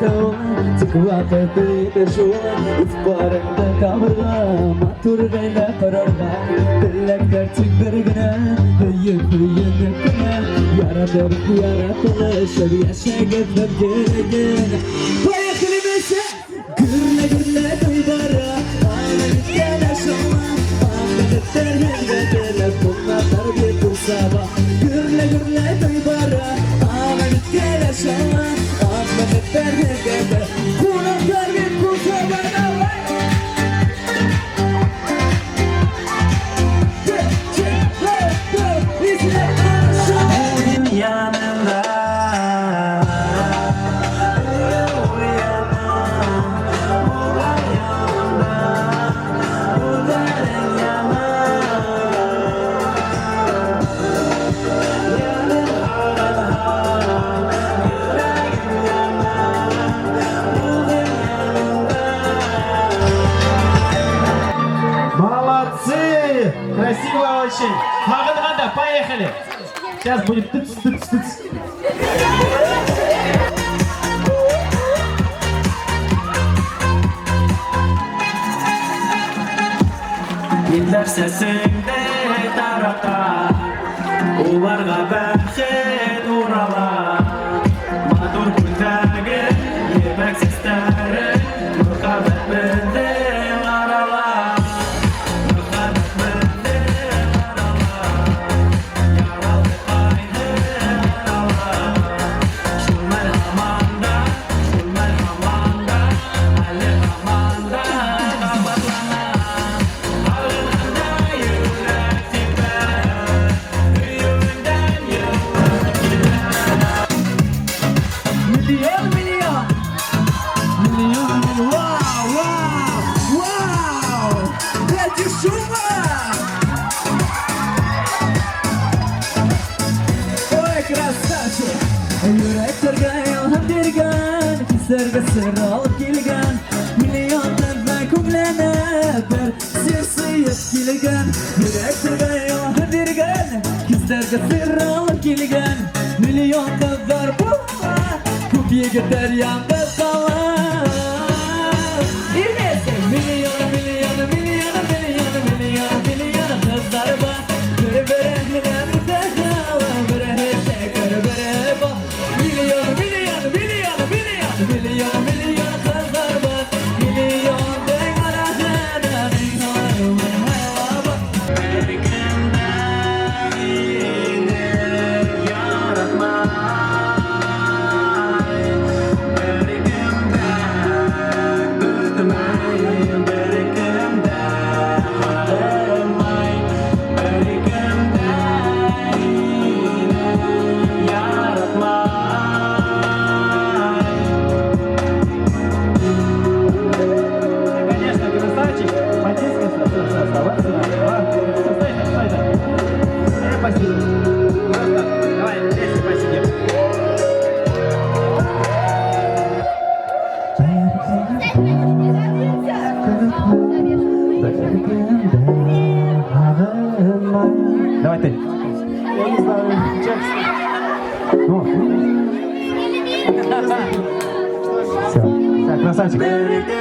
توا تكواقع في تشوى وتبارك تكابرها ما ترغينا قرارها تلك ترتك برقنا هيك نكنا يا رب يا رب شبيع شاقف بجرقنا ويخلي بسا قرنا تيبارا أنا نتكالا شما أنا نترهن غدنا كنا تربية وصابا قرنا تيبارا أنا نتكالا شما أنا نترهن غدنا كنا تربية وصابا Красиво очень. Магадганда, поехали. Сейчас будет тыц-тыц-тыц. Diller sesinde taraftar Ularga bәхет урала Матур күлтәге Ебәк сестәре Мөхәббәт безнең арала Мөхәббәт безнең арала Яралды кайны арала Шулмәл һаманда Әле һаманда Кабатлана Sır alıp gelgen milyonlardan kumlanıp sır gelgen yüreklerge yalan dirgen kızlarga sır alıp gelgen milyonlardan kupiye gider yanda kalan milyon kızlar var bere milyon kızlar var milyon dengarajana Давай ты. Я не знаю, текст. Все, красавчик.